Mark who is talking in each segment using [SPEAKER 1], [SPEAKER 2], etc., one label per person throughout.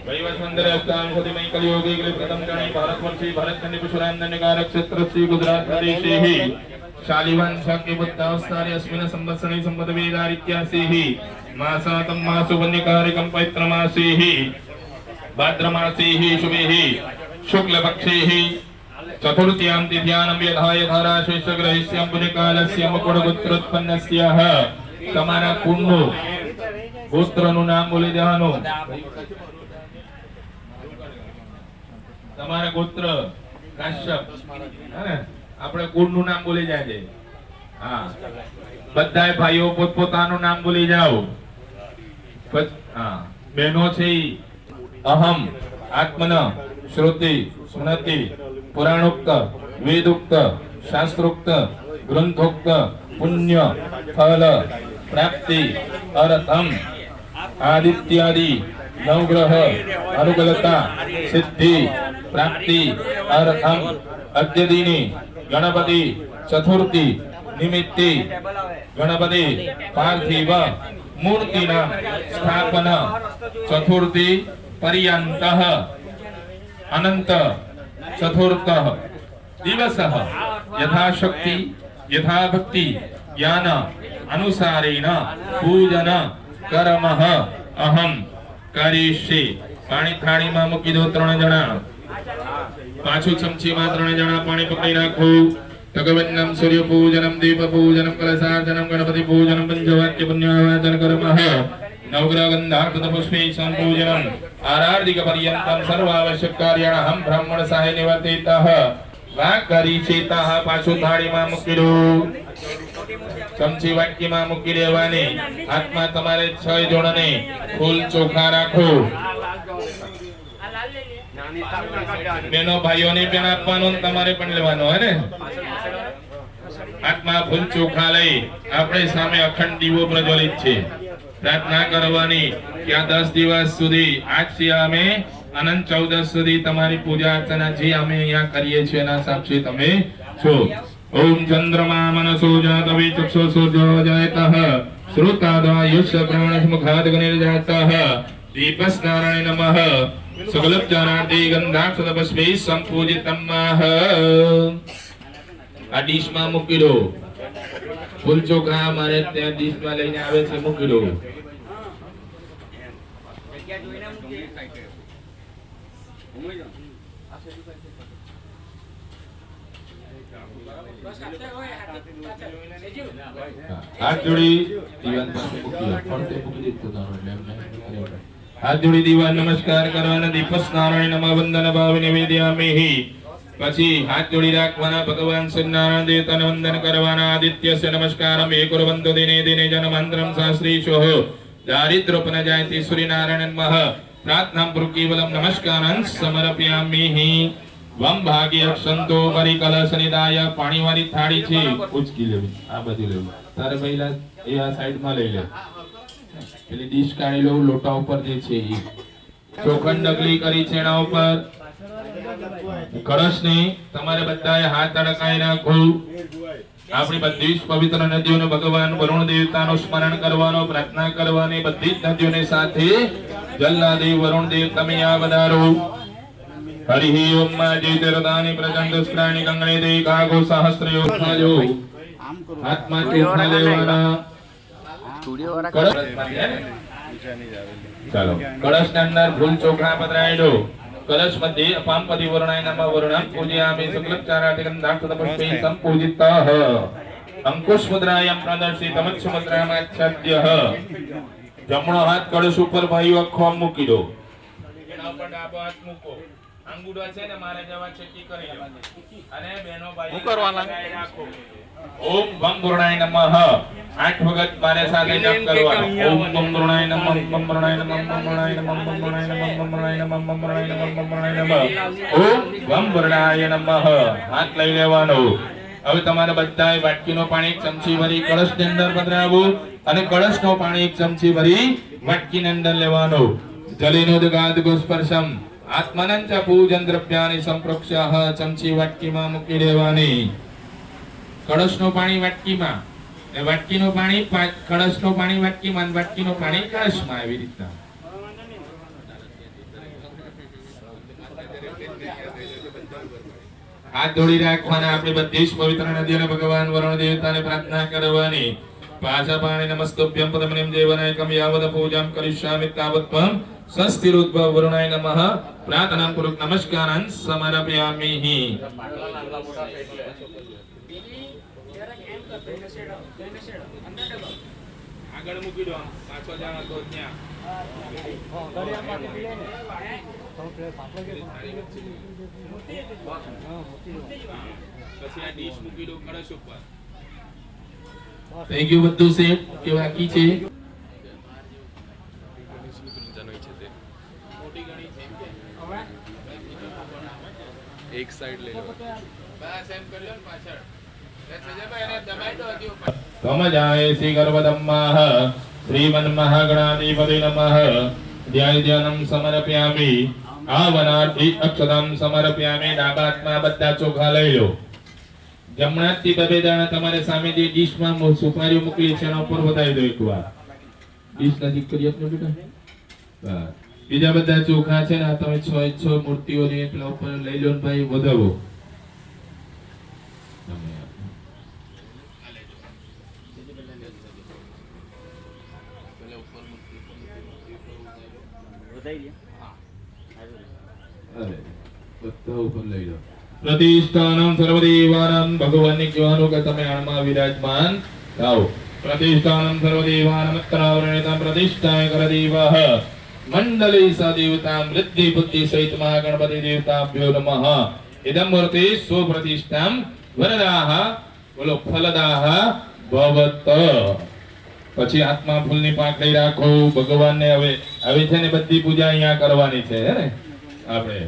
[SPEAKER 1] वैवस्वंदर अवतार सदिमय कलियुगे के प्रथम गणे भारतवर्षी भारतखंड पुष्करांधन्यकारक क्षेत्र श्री गुजरात प्रदेशे ही शालिवान शाक्य बुद्धावस्तारे अस्मिन् संवत्सरे संपदवेदारित्यासे ही मासातं मासु वन्यकारिकं पैत्रमासे ही भाद्रमासे ही शुभे ही शुक्लपक्षे ही चतुर्थ्यां तिथ्यां व्यधाय धाराशेषग्रहस्य पुण्यकालस्य मुकुटगोत्रोत्पन्नस्यः તમારા કુળનું ગોત્રનું નામ બોલી દેવાનું. તમારા ગોત્ર કાશ્યપ હે આપણે કુળનું નામ બોલી જાય છે. હા બધાય ભાઈઓ પોતપોતાનું નામ બોલી જાઓ. હા બહેનો છે અહમ આત્મન શ્રુતિ સ્મૃતિ પુરાણોક્ત વેદોક્ત શાસ્ત્રોક્ત ગ્રંથોક્ત પુણ્ય ફલ प्राप्ति अर्थम आदित्यादि नवग्रह अनुकूलता सिद्धि प्राप्ति अर्थम अद्यदिनी गणपति चतुर्थी निमित्ते गणपति पार्थिव मूर्तिना स्थापना चतुर्थी पर्यन्तः अनंत चतुर्थः दिवसः यथाशक्ति यथाभक्ति ज्ञान अनुसारेण पूजन कर्मः अहम करिष्ये. पाणी थाळी में मूकी दो 3 जणा. पाछू चमची में 3 जणा पाणी पकड़ी राखो. भगवन्नम सूर्य पूजनम दीप पूजनम कलशार्चनम गणपति पूजनम पंचवाक्य पुण्यवाचन कर्मः नवग्रह गंधार्पण पुष्पे संपूजनम आरार्धिक पर्यंतम सर्वावश्यक कार्याणं ब्राह्मण सहाय निवर्तितः वा करिष्येतः. पाछू थाळी में मूकी दो चमची वाटकी में मूकी देवानी. हाथ में तमारे 6 जोड़ने फूल चोखा राखो. बेनो भाईओ ने पण आपवानो तमारे पण लेवानो है ने. हाथ में फूल चोखा लई आपणे सामे अखंड दीवो प्रज्वलित छे. प्रार्थना करवानी कि आ 10 दिवस सुधी आज से अमे अनंत 14 सुधी तमारी पूजा अर्चना जे अमे अहींया करीए छे एना साक्षी तमे छो. ओम चंद्रमा मनसो जातवे चक्षु सूर्यो जायतः श्रुतादायुष्य प्राणमुखाद गनिर्जातः दीपस्नारायण नमः सकलपचारार्थे गंधाक्षतपुष्पे संपूजितम्मः. आ डिश में मूकी दो. फूल चोखा मारे त्या डिश में लईने आवे छे मूकी दो. हाथ जोड़ी दीवान પાસે મૂકી ફરતે મૂકી દીધું તારો એટલે हाथ जोड़ी दीवान नमस्कार करवाना. दीपस नारायण नमः वंदन भाव निवेदयामि. પછી હાથ જોડી રાખવાના. ભગવાન શ્રી નારાયણ દેવતાને વંદન કરવાના. આદિત્યસ્ય નમસ્કારમ એ કુર્વન્તુ દિને દિને જનમંત્રમ શાસ્ત્રીશોઃ દારિદ્ર્યોપનજાયતિ સૂર્ય નારાયણ નમઃ. प्रार्थनां केवलं नमस्कारं समर्पयामि. वम भाग्य संतो परिकलश निदाय पानी वाली थाળી છે ઉચકી લેવી. આ બધી લેવી તારે પહેલા એ આ સાઈડ માં લઈ લે. પેલી ડીશ કાઢી લો. લોટા ઉપર જે છે એ ચોખંડ ડગલી કરી છે એના ઉપર. કળશ ને તમારે બધાએ હાથ અડકાઈ રાખો. આપણી બધી જ પવિત્ર નદીઓને ભગવાન વરુણ દેવતાનું સ્મરણ કરવાનો. પ્રાર્થના કરવાની. બધી જ નદીઓને સાથે જલના દેવ વરુણ દેવ તમે આ વધારો. हरि ओम जयतिरदानि प्रचंड स्त्राणि कंगणे दे कागो सहस्त्रयो थाजो. हाथ में चोखा लेवाना. चलो कलश के अंदर फूल चोखा पधराई दो. कलश मध्ये पांपति वरुणाय नमः वरुणं पूजयामि. शुक्लचारार्थे गंधाक्षतपुष्पे संपूजितः. अंकुश मुद्रायां प्रदर्शितमच्छ मुद्रामाच्छाद्यः. जमणो हाथ कलश ऊपर भाईओ अखो मूकी दो. एना पर डाबो हाथ मूको. अंगूठा છે ને મારે જવા ચેકી કરી લો. અને બેનો ભાઈ હું કરવાના રાખો. ઓમ વમ ગુરુણાય નમઃ. 8 વખત મારે સાથે જપ કરવાનો. ઓમ વમ ગુરુણાય નમઃ વમ ગુરુણાય નમઃ વમ ગુરુણાય નમઃ વમ ગુરુણાય નમઃ વમ ગુરુણાય નમઃ વમ ગુરુણાય નમઃ વમ ગુરુણાય નમઃ. ઓમ વમ ગુરુણાય નમઃ. હાથ લઈ લેવાનો. હવે તમારે બધાય વાટકીનો પાણી 1 ચમચી ભરી કળશની અંદર પધરાવો. અને કળશનો પાણી 1 ચમચી ભરી વાટકીની અંદર લેવાનો. જલેનોદગાદ સ્પર્શમ आत्मनंच पूजन द्रव्यानि संप्रोक्ष्यः. चमची वाटकी में मूकी देवानी. कळश नो पाणी वाटकी में ने वाटकी नो पाणी कळश नो पाणी वाटकी में वाटकी नो पाणी कळश में. एवी रीतना હાથ જોડી રાખવાના. આપણી બધી જ પવિત્ર નદીઓને ભગવાન વરુણ દેવતાને પ્રાર્થના કરવાની. પાછા પાણી નમસ્તુભ્યમ પદમનિમ દેવનાયકમ યાવદ પૂજામ કરિષ્યામિ તાવત ત્વમ સ્વસ્તિરુદ્ભવ વરુણાય નમઃ પ્રાર્થનાં પૂર્વક નમસ્કારાન સમર્પયામિ. આગળ મૂકી દો, પાછો જાણો તો ત્યાં પછી આ ડીશ મૂકી દો કળશ ઉપર. થેન્ક યુ બધું સેટ કે બાકી છે
[SPEAKER 2] એક સાઈડ લઈ લો
[SPEAKER 1] બસ એમ કરી લો પાછળ દબાઈ દો હજી ઉપર. સમજાય શ્રી ગર્ભધમ્માઃ શ્રીમન મહાગણાધિપતિ નમઃ ધ્યાનમ સમર્પયામિ. આવનાર્થી અક્ષતમ સમર્પયામિ. ડાબા હાથમાં બધા ચોખા લઈ લો. જમણા હાથથી બબે દાણા તમારે સામે જે ડીશમાં સુપારીઓ મૂકેલી છે એના ઉપર વધારી દો એકવાર. ડીશ નજીક કરી આપજો બેટા. બસ. બીજા બધા ચોખા છે ને આ તમે 6 મૂર્તિઓ ની પેલા ઉપર લઈ લો ને ભાઈ વધાવો. પ્રતિષ્ઠાનમ સર્વદેવાનામ. ભગવાનને કહેવાનું કે તમે આણમાં વિરાજમાન થાઓ. પ્રતિષ્ઠાનમ સર્વદેવાનામ ત્રાવરણેતામ પ્રતિષ્ઠાય કરદેવઃ મંડલે સદેવતા વૃદ્ધિ બુદ્ધિ સહિત મહાગણપતિ દેવતાભ્યો નમઃ. ઇદમ મૂર્તિ સ્વપ્રતિષ્ઠામ વરદાઃ બોલો ફલદાઃ ભવત. પછી હાથમાં ફૂલની પાંખડી રાખો. ભગવાનને હવે છે ને બધી પૂજા અહીંયા કરવાની છે ને આપણે.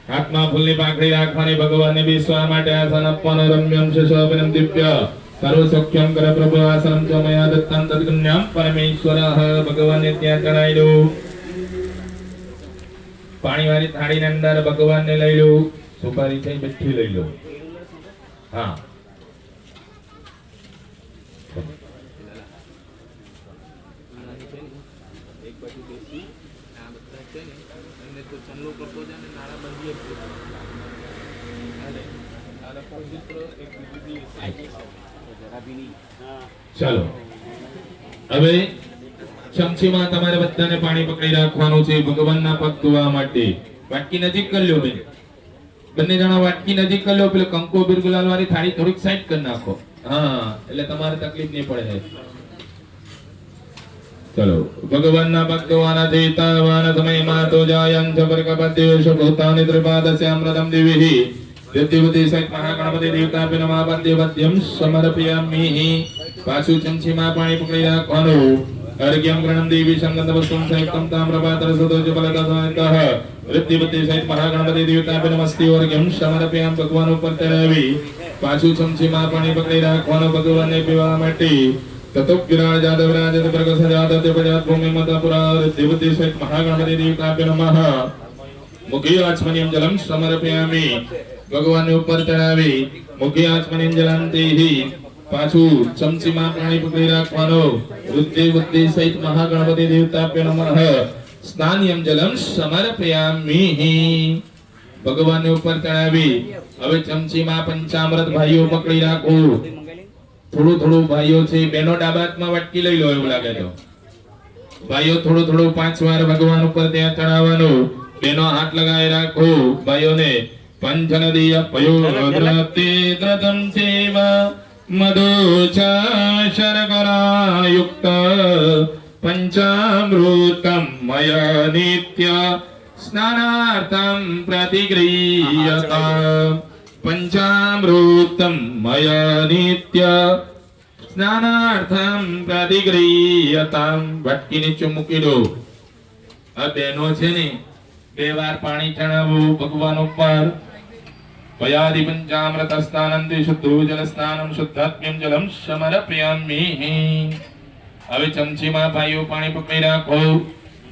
[SPEAKER 1] હાથમાં ફૂલની પાંખડી રાખવાની. ભગવાનને બેસવા માટે આસન આપવાનું. રમ્યમ શશોભનમ દિવ્ય સર્વ સૌખ્યમ કર પ્રભુ આસનમ ચ મયા દત્તં તદ્ગમ્યમ પરમેશ્વરઃ. ભગવાનને ત્યાં ચડાઈ દો. પાણીવાળી થાળીની અંદર ભગવાનને લઈ લો. સુપારી થઈ બધી લઈ લો. હા
[SPEAKER 2] એક બાજુ બેસી આ બધા છે ને એમને તો ચંદલો કરતો જાય ને નાળા બંધી
[SPEAKER 1] ચાલો હવે ચમચીમાં તમારે બધાને પાણી પકડી રાખવાનું છે ભગવાનના પગ ધોવા માટે. વાટકી નજીક કરી લો બેન. બંને જણા વાટકી નજીક કરી લો. પેલો કંકુ બિરગુલાલ વાળી થાળી થોડીક સાઈડ કરી નાખો. હા એટલે તમારે તકલીફ નહીં પડે. ચલો ભગવાનના પગ ધોવાના છે. તાવાન સમયમાં તો જાયં જબરકપદ્યેષ ભૂતાનિ ત્રિપાદસ્યામૃતમ દિવિહિ દેવદેવતે સહિત મહાગણપતિ દેવતાભ્ય નમઃ. પદ્યપદ્યમ સમર્પયામિ. પાછું ચમચીમાં પાણી પકડી રાખવાનું. अर्घ्यं गृणं देवी संगंधवस्तुं संयुक्तं ताम्रपात्र सुदोजफलतः वृद्धिपति सहित महागणपति देवताभ्य नमस्ते. अर्घ्यं समर्पयामि. भगवान ઉપર ચડાવી. પાછું ચમચીમાં પાણી પકડી રાખવાનું ભગવાનને પીવા માટે. ततो विराज जातव राजत प्रकस जातव प्रजात भूमि मता पुरा देवते सहित महागणपति देवताभ्य नमः. मुखे आचमनीयं जलं समर्पयामि. ભગવાનને ઉપર ચડાવી. મુખે આચમનીયં જલં તેહિ. પાછું ચમચીમાં પાણી પકડી રાખવાનો. વૃદ્ધિ બુદ્ધિ સહિત મહાગણપતિ દેવતાભ્ય નમઃ. સ્નાનયં જલં સમર્પયામિ. ભગવાનને ઉપર ચડાવી. હવે ચમચીમાં પંચામૃત ભાઈઓ પકડી રાખો. થોડું થોડું ભાઈઓ છે. બેનો ડાબા હાથમાં વાટકી લઈ લો એવું લાગે તો. ભાઈઓ થોડું થોડું 5 વાર ભગવાન ઉપર ત્યાં ચડાવવાનું. બેનો હાથ લગાવી રાખો. ભાઈઓને પંચનદીય પયોદ્રતે દ્રતમ સેવ મધુચા શર્કરાયુક્ત પંચામૃતમ મય નિત્ય સ્નાનાર્થમ પ્રતિગૃહ્યતા. પંચામૃતમ મય નિત્ય સ્નાનાર્થમ પ્રતિગૃહ્યતામ. વાટકી નીચે મૂકી દો. આ બેનો છે ને 2 વાર પાણી ચડાવવું ભગવાન ઉપર. પયાદિ પંચામૃત સ્નાનંતિ શુદ્ધો જલ સ્નાનમ શુદ્ધાત્મ્યં જલમ સમર્પયામિ. હવે ચમચીમાં ભાઈઓ પાણી પકડી રાખો.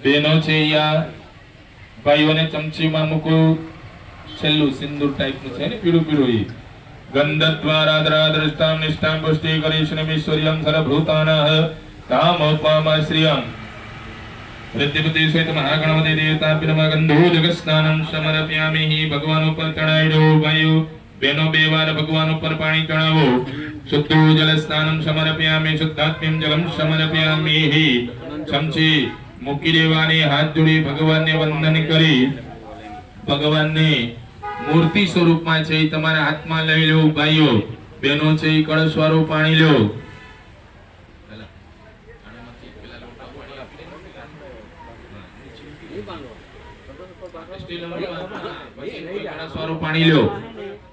[SPEAKER 1] બેનો છે યા ભાઈઓને ચમચીમાં મૂકો. છેલ્લું સિંદૂર ટાઈપનું છે ને પીળું પીળું એ. ગંધદ્વારા દ્રષ્ટામ નિષ્ઠામ પુષ્ટિ કરી શ્રીમીશ્વર્યં સર્વભૂતાનઃ કામોપમાશ્રિયં પ્રતિપતિ સહિત મહાગણપતિ દેવતાભ્યમાં ગંધોદક સ્નાનમ સમર્પયામિ. ભગવાન ઉપર ચડાવી દો ભાઈઓ બેનો 2 વાર ભગવાન ઉપર પાણી ચડાવો. શુદ્ધો જલ સ્નાનમ સમર્પયામિ. શુદ્ધાત્મ્યમ જલમ સમર્પયામિ. ચમચી મૂકી દેવાની. હાથ જોડી ભગવાનને વંદન કરી ભગવાનને મૂર્તિ સ્વરૂપમાં છે એ તમારા હાથમાં લઈ લો. ભાઈઓ બેનો છે એ કળશ વાળું પાણી લો. પાણી લો.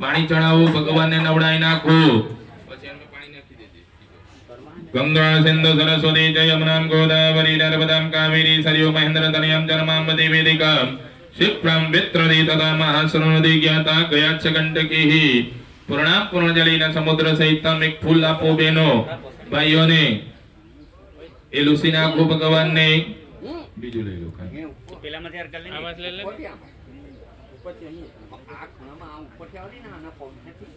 [SPEAKER 1] પાણી ચડાવો. ભગવાનને નવડાવી નાખો. ગંગા સિંધુ સરસ્વતી જય યમુના ગોદાવરી નર્મદા કાવેરી સરયુ મહેન્દ્ર તનયમ જન્માંબતી વેદિકા ક્ષિપ્રમ વિત્રદી તથા મહાસરણદી જ્ઞાતા ગયાચ્છ ગંડકી. પૂર્ણા પૂર્ણજલીના સમુદ્ર સહિતમ એક ફૂલ આપો બેનો ભાઈઓને. એ લુસી નાખો ભગવાનને. બીજું લઈ લો.
[SPEAKER 3] પેલામાં તૈયાર કરી લે.
[SPEAKER 2] આવાજ લે લે.
[SPEAKER 4] ઉપરથી અહીં આ ખૂણામાં આ ઉપરથી આવડી ને આના પગ નથી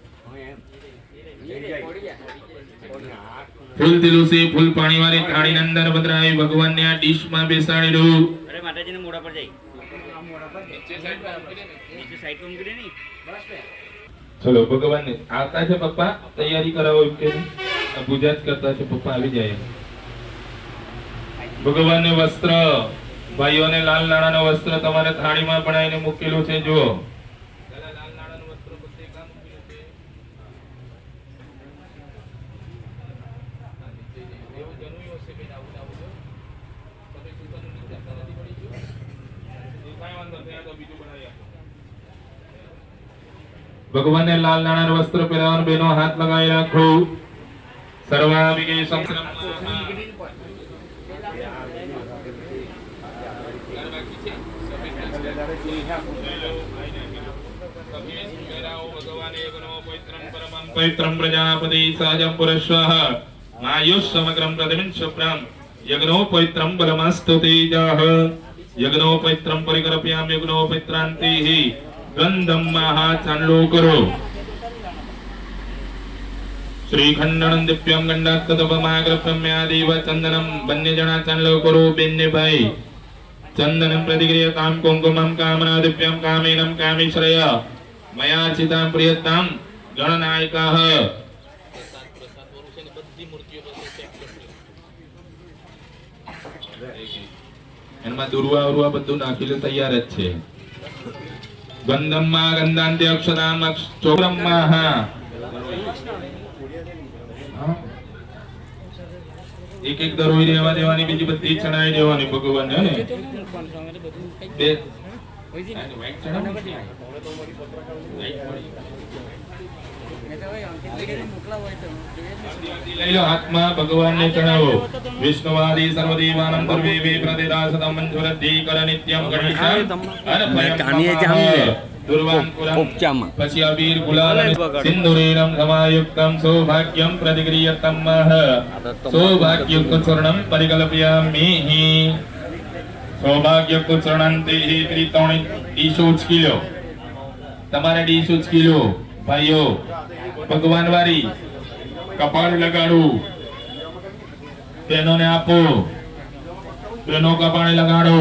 [SPEAKER 1] ફૂલ તુલસી ફૂલ પાણી વાળી થાળી અંદર પધરાવી ભગવાનને આ ડીશ માં બેસાડી દો.
[SPEAKER 3] અરે માતાજીને મોઢા પર જાય.
[SPEAKER 2] નીચે સાઈડ પર મૂકી દે ને.
[SPEAKER 3] નીચે સાઈડ પર મૂકી દે ની.
[SPEAKER 1] ચલો ભગવાનને આવતા છે પપ્પા. તૈયારી કરાવો એમ કે પૂજા જ કરતા છે પપ્પા. આવી જાય. ભગવાનને વસ્ત્ર ભાઈઓને લાલ નાણાનો વસ્ત્ર તમારે થાળીમાં બનાવીને મૂકેલું છે. જો લાલ નાણાનું વસ્ત્ર બધે કામ મૂકેલું છે. એવું જનુયું હશે બેન. આવું આવું જો તમે સુતાનું નીચે આપતા નથી પડી ગયું. એ કાંઈ વાંધો નહીં. આ તો બીજું બનાવી આપો. ભગવાનને લાલ નાણાનું વસ્ત્ર પહેરાવવાનું બેનો હાથ લગાવી રાખો. સર્વાભિગે સંક્રમ પવિत्रं प्रजापति सहजं पुरस्वः आयुः समग्रं प्रतिमिं शुभ्रं यज्ञो पवित्रं बलमस्तु तेजः यज्ञो पवित्रं परिकल्पयामि यज्ञो पवित्रान्तिः गन्धं महाचांडलो करो श्रीखंडनं दिव्यं गंडात्तपमाग्रप्यम्यादेव चंदनं बन्य जना चांडलो करो बेन्ने भाई चंदनं प्रतिक्रियतां कुंकुमं कामना दिव्यं कामेनं कामेश्रय मया चितां प्रियतां गणनायकः. એમાં દુર્વા ઉર્વા બધું નાખીને તૈયાર જ છે. ગંધમ્મા ગંધાંતે અક્ષરામ ચોબ્રહ્મા. હા એક એક દરોઈ રહેવા દેવાની. બીજી બધી ચડાવી દેવાની ભગવાનને. ને બે લઈ લો હાથમાં. ભગવાનને ચડાવો. વિષ્ણુવાદી સર્વદેવાનંદ સર્વે પ્રતિદાસતમ મંજુરદ્ધિ કર નિત્યમ ગણેશા પછી અબીર ગુલાલ સિંદુરેણમ સમાયુક્તમ સૌભાગ્યમ પ્રતિક્રિયતમ સૌભાગ્યુક્ત ચૂર્ણમ પરિકલ્પયામિ. સૌભાગ્યુક્ત ચૂર્ણંતે ત્રિતોણી ડીશ ઉચકી લો. તમારે ડીશ ઉચકી લો ભાઈઓ. ભગવાન વાળી કપાળ લગાડું. બહેનોને આપો. બહેનો કપાળ લગાડો.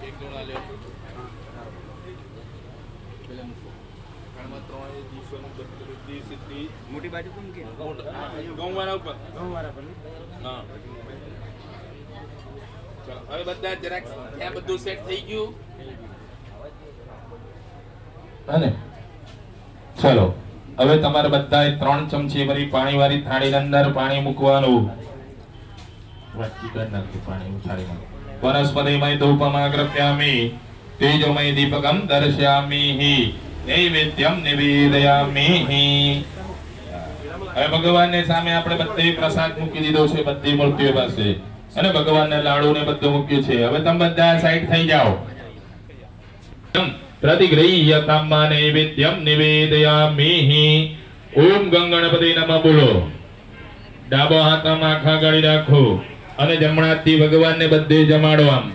[SPEAKER 2] એક જણા લે પેલા મૂકો. કાળમાં 3 દિવસોનું બધી સિદ્ધિ
[SPEAKER 3] મોટી બાજુ કોણ કે
[SPEAKER 2] ગૌવાળા ઉપર.
[SPEAKER 3] ગૌવાળા પર.
[SPEAKER 2] હા ચાલો હવે બધા જરાક ત્યાં બધું સેટ થઈ ગયું.
[SPEAKER 1] અને ચલો હવે તમારે બધાએ 3 ચમચી ભરી પાણી વાળી થાળી અંદર પાણી મૂકવાનું. વાટકી કરી નાખો પાણી થાળીમાં. वनस्पतिमय धूपमाग्रप्यामि तेजोमय दीपकं दर्शयामि नैवेद्यं निवेदयामि હવે ભગવાનને સામે આપણે બધે પ્રસાદ મૂકી દીધો છે બધી મૂર્તિઓ પાસે અને ભગવાનને લાડુ ને બધું મૂક્યું છે હવે તમે બધા સાઈડ થઈ જાઓ પ્રતિગૃહ્ય કામમાં નૈવેદ્યમ નિવેદયામિ ઓમ ગંગણપતિ નમઃ બોલો ડાબો હાથમાં આખા ગાળી રાખો અને જમણા હાથથી ભગવાનને બધે જમાડો આમ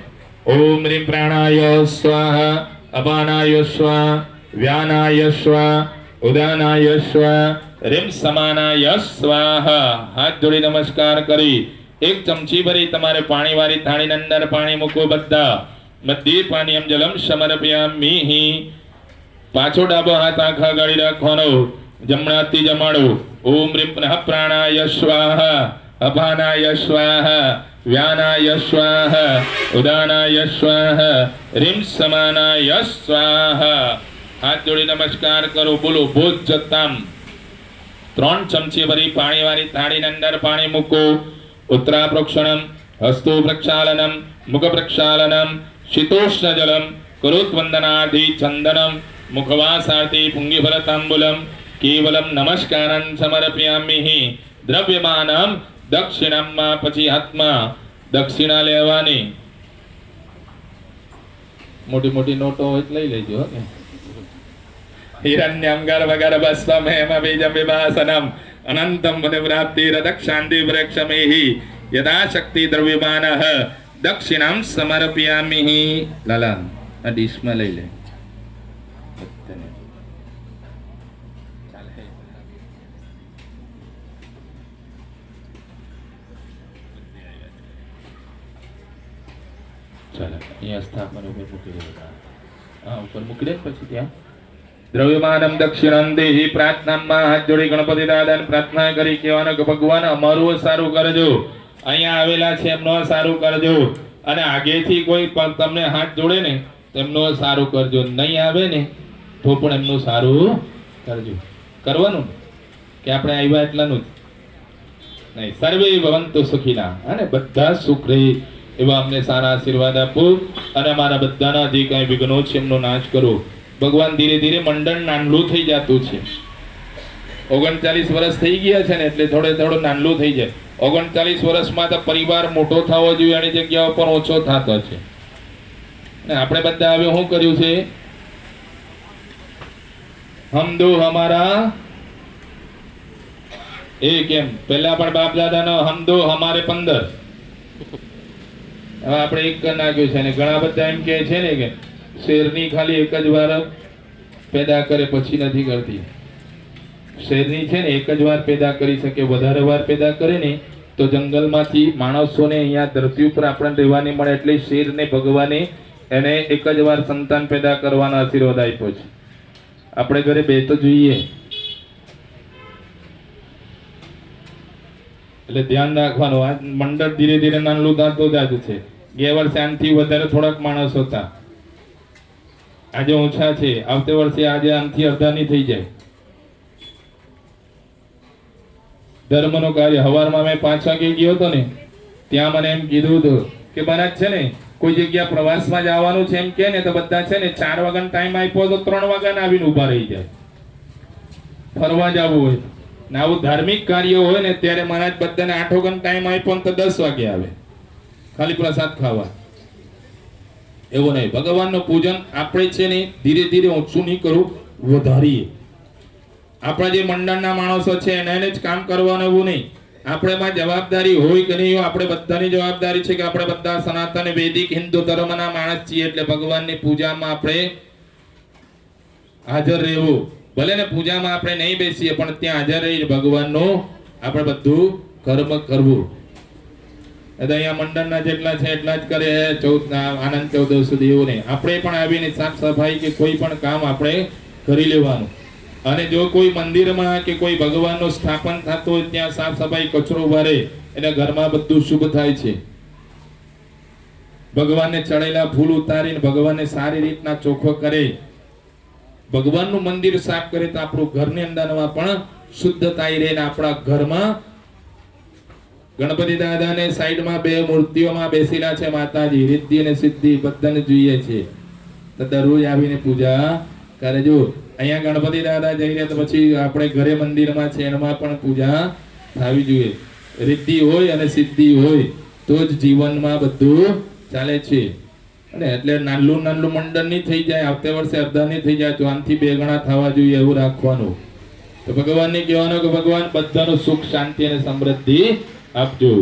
[SPEAKER 1] ઓમ રીમ પ્રાણાય સ્વાહા અપાનાય સ્વાહા વ્યાનાય સ્વાહા ઉદાનાય સ્વાહા રીમ સમાનાય સ્વાહા હાથ જોડી નમસ્કાર કરી એક ચમચી ભરી તમારે પાણી વાળી થાળીની અંદર પાણી મૂકો બધા મધ્ય પાણીયમ જલમ સમર્પયામિ પાછો ડાબો હાથ આખા ગાળી રાખવાનો જમણા હાથથી જમાડો ઓમ રીમ પુનઃ પ્રાણાય સ્વાહા અપાનાય સ્વાહા વ્યાનાય સ્વાહા ઉદાનાય સ્વાહા રીમ સમાનાય સ્વાહા હાથ જોડી નમસ્કાર કરો બોલો ભોજ જતામ 3 ચમચી ભરી પાણી વાળી થાળીની અંદર પાણી મૂકો ઉત્તરા પ્રોક્ષણમ હસ્તો પ્રક્ષાલનમ મુખ પ્રક્ષાલનમ શીતોષ્ણ જલમ કરોત વંદનાર્થી ચંદનમ મુખવાસાર્થી પુંગીફલ તાંબુલમ કેવલમ નમસ્કારં સમર્પયામિ દ્રવ્યમાનમ દક્ષિણામાં પછી હાથમાં દક્ષિણા લેવાની મોટી મોટી નોટો હોય લઈ લેજો કે हिरण्यं गर्भगर्भस्वं हेमबीजं विभासनं अनन्तं मुनिप्राप्तिरदक्षान्ति वृक्षमेहि यदा शक्ति द्रव्यमानः दक्षिणां समर्पयामि लाला आ डिश में लई ले चलो ये स्थापन ऊपर मूकी दे हाँ ऊपर मूकी दे પછી ત્યાં દ્રવ્યમાનમ દક્ષિણં દેહી પ્રાર્થનામાં હાથ જોડી ગણપતિ દાદાને પ્રાર્થના કરી કહેવાનો કે ભગવાન અમારું સારું કરજો અહીંયા આવેલા છે એમનું સારું કરજો અને આગેથી કોઈ તમને હાથ જોડે ને તેમનું સારું કરજો નહીં આવે ને તો પણ એમનું સારું કરજો કરવાનું કે આપણે આવ્યા એટલાનું જ નહીં સર્વે ભવંતુ સુખીના અને બધા સુખ રહે એવા અમને સારા આશીર્વાદ આપો અને અમારા બધાના જે કાંઈ વિઘ્નો છે એમનો નાશ કરો ભગવાન ધીરે ધીરે મંડળ નાનલું થઈ જતું છે 39 વર્ષ થઈ ગયા છે ને એટલે થોડો નાનલું થઈ જાય 39 વર્ષમાં તો પરિવાર મોટો થવો જોઈએ એની જગ્યાઓ પર ઓછો થતો છે ને આપણે બધા હવે શું કર્યું છે હમ દો હમારા એ કેમ પહેલા પણ બાપ દાદાનો હમ દો હમારે 15 હવે આપણે એક કરી નાખ્યું છે ને ઘણા બધા એમ કહે છે ને કે શેરની ખાલી એક જ વાર પેદા કરે પછી નથી કરતી શેરની છે ને એક જ વાર પેદા કરી શકે વધારે વાર પેદા કરે ને તો જંગલમાંથી માણસોને અહીંયા ધરતી ઉપર આપણને રહેવાની મળે એટલે શેરને ભગવાને એને એક જ વાર સંતાન પેદા કરવાનો આશીર્વાદ આપ્યો છે આપણે ઘરે બે તો જોઈએ એટલે ધ્યાન રાખવાનું આ મંડળ ધીરે ધીરે નાનું થતું જ છે ગયા વર્ષે આનાથી વધારે થોડાક માણસ હતા આજે ઓછા છે આવતે વર્ષે આજે આમથી અડધાની થઈ જાય ધર્મનો કાર્ય હવારમાં મેં 5 વાગે ગયો હતો ને ત્યાં મને એમ કીધું હતું કે મહારાજ છે ને કોઈ જગ્યા પ્રવાસમાં જવાનું છે એમ કે ને તો બધા છે ને 4 વાગ્યાનો ટાઈમ આપ્યો તો 3 વાગ્યાના આવીને ઊભા રહી જાય ફરવા જવું હોય ને આવું ધાર્મિક કાર્ય હોય ને ત્યારે મહારાજ બધાને 8 વાગ્યાનો ટાઈમ આપ્યો ને તો 10 વાગે આવે ખાલી પ્રસાદ ખાવા એવું નહીં ભગવાનનું પૂજન આપણે છે ને ધીરે ધીરે ઓછું નહીં કરવું વધારીએ આપણા જે મંડળના માણસો છે એને જ કામ કરવાનું એવું નહીં આપણેમાં જવાબદારી હોય કે નહીં આપણે બધાની જવાબદારી છે કે આપણે બધા સનાતન વૈદિક હિન્દુ ધર્મના માણસ છીએ એટલે ભગવાનની પૂજામાં આપણે હાજર રહેવું ભલે ને પૂજામાં આપણે નહીં બેસીએ પણ ત્યાં હાજર રહી ભગવાનનું આપણે બધું કર્મ કરવું અહીંયા મંડળના જેટલા છે એટલા જ કરે 14 આનંદ 14 સુધી એવું નહીં આપણે પણ આવીને સાફ સફાઈ કે કોઈ પણ કામ આપણે કરી લેવાનું અને જો કોઈ મંદિરમાં કે કોઈ ભગવાનનું સ્થાપન થતું હોય ત્યાં સાફ સફાઈ કચરો ભરે એટલે ઘરમાં બધું શુભ થાય છે ભગવાનને ચડેલા ફૂલ ઉતારીને ભગવાનને સારી રીતના ચોખ્ખો કરે ભગવાનનું મંદિર સાફ કરે તો આપણું ઘરની અંદરમાં પણ શુદ્ધતા રહે ને આપણા ઘરમાં ગણપતિ દાદાને સાઈડમાં બે મૂર્તિઓમાં બેસેલા છે માતાજી, રિદ્ધિ અને સિદ્ધિ બધાને જોઈએ છે. તો દરરોજ આવીને પૂજા કરજો. અહીંયા ગણપતિ દાદા જઈને તો પછી આપણે ઘરે મંદિરમાં છે એમાં પણ પૂજા થવી જોઈએ. રિદ્ધિ હોય અને સિદ્ધિ હોય તો જ જીવનમાં બધું ચાલે છે. અને એટલે નાનું નાનું મંડળ નહીં થઈ જાય, આવતે વર્ષે અડધા નહીં થઈ જાય, તો આનાથી 2 ગણા થવા જોઈએ એવું રાખવાનું. તો ભગવાનને કહેવાનું કે ભગવાન બધાનું સુખ શાંતિ અને સમૃદ્ધિ આપજો.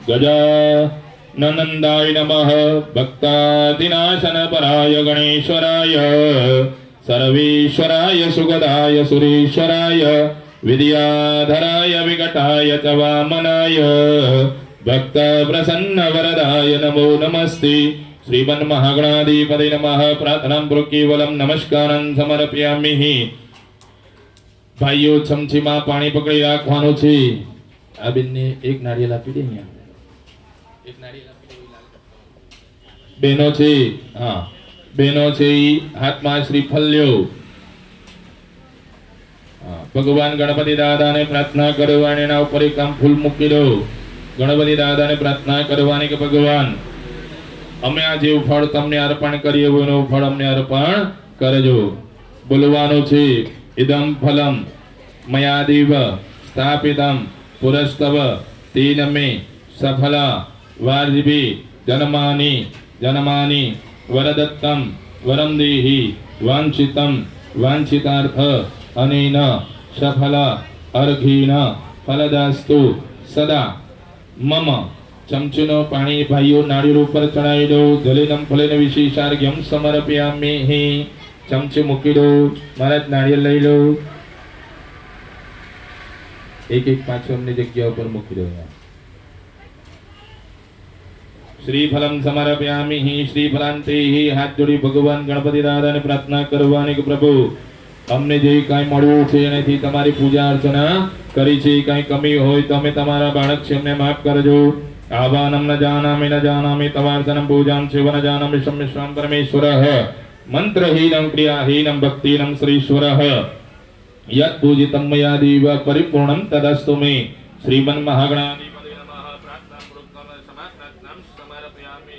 [SPEAKER 1] ગજાનંદાય નમઃ ભક્તાધિનાશન પરાય ગણેશ્વરાય સર્વેશ્વરાય સુગદાય સુરેશ્વરાય વિદ્યાધરાય વિકટાય ચ વામનાય ભક્ત પ્રસન્ન વરદાય નમો નમસ્તે. શ્રીમન મહાગણાધિપતિ નમઃ. પ્રાર્થનાં કેવલમ નમસ્કારં સમર્પયામિ. ભાઈઓ ચમચીમાં પાણી પકડી રાખવાનું છે. આ બેનને એક નારિયેલ આપી દે. અહીંયા એક નારિયેલ આપી દે. બેનો છે, હા બેનો છે, ઈ હાથમાં શ્રીફળ લ્યો. ભગવાન ગણપતિ દાદાને પ્રાર્થના કરવાની, એના ઉપર એક આમ ફૂલ મૂકી દો. ગણપતિ દાદાને પ્રાર્થના કરવાની કે ભગવાન અમે આ જેવું ફળ તમને અર્પણ કરીએ એનું ફળ અમને અર્પણ કરજો. બોલવાનું છે ઇદમ ફલમ મયાદેવ સ્થાપિતમ પુરસ્તવ તેન મે સફલા વાર્ધિભી જન્માની જન્માની વરદત્તમ વરમ દેહિ વાંછિતમ વાંછિતાર્થ અનેન સફલ અર્ઘેન ફલદાસ્તુ સદા મમ. ચમચીનો પાણી ભાઈઓ નાળિયેર ઉપર ચડાવી દો. જલેનમ ફલેન વિશેષાર્ઘ્યમ સમર્પયામિ. ચમચી મૂકી દો. મહારાજ નાળિયેર લઈ લો. એક એક પાછું અમની જગ્યા ઉપર મૂકી દો. શ્રીફલમ સમર્પયામિ. શ્રીફલાંતે હાથ જોડી ભગવાન ગણપતિ દાદાને પ્રાર્થના કરવાની કે પ્રભુ અમને જે કાંઈ મળ્યું છે એનાથી તમારી પૂજા અર્ચના કરી છે, કાંઈ કમી હોય તો અમે તમારા બાળક છે અમને માફ કરજો. આવાનમ ન જાનામિ તવાર્ચનમ પૂજામ સેવ ન જાનામિ સમ્યસ્વામ પરમેશ્વરઃ. મંત્રહીનમ ક્રિયાહીનમ ભક્તિહીનમ શ્રીશ્વરઃ. યત પૂજિતમ મયા દેવ પરિપૂર્ણમ તદસ્તુ મે. શ્રીમન મહાગણાધિપતિ નમઃ. પ્રાર્થના પૂર્વક સમાપ્રાર્થનામ સમર્પયામિ.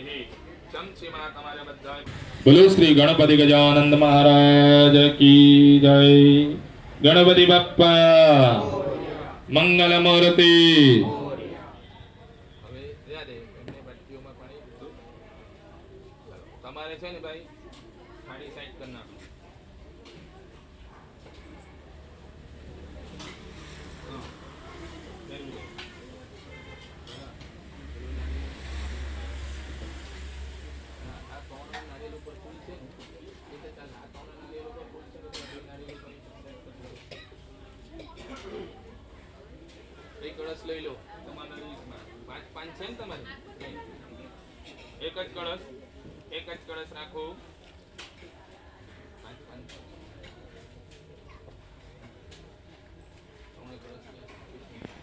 [SPEAKER 1] ચમચીમાં તમારા બધા. બોલો શ્રી ગણપતિ ગજાનંદ મહારાજ કી જય. ગણપતિ બાપ્પા મંગલ મૂર્તિ.
[SPEAKER 2] હવે યાદ એમને બાટલીઓમાં પાણી દીધું. તમારે છે ને ભાઈ થાળી સાઈડ કરી નાખો. આ ત્રણ નારિયેલ ઉપર ફૂલ છે ને એ તો ચાલ. આ ત્રણ નારિયેલ ઉપર ફૂલ છે તો બે નારિયેલ ઉપર એક કળશ લઈ લો તમારા લિસ્ટમાં. પાંચ છે ને તમારે? એક જ કળશ રાખો.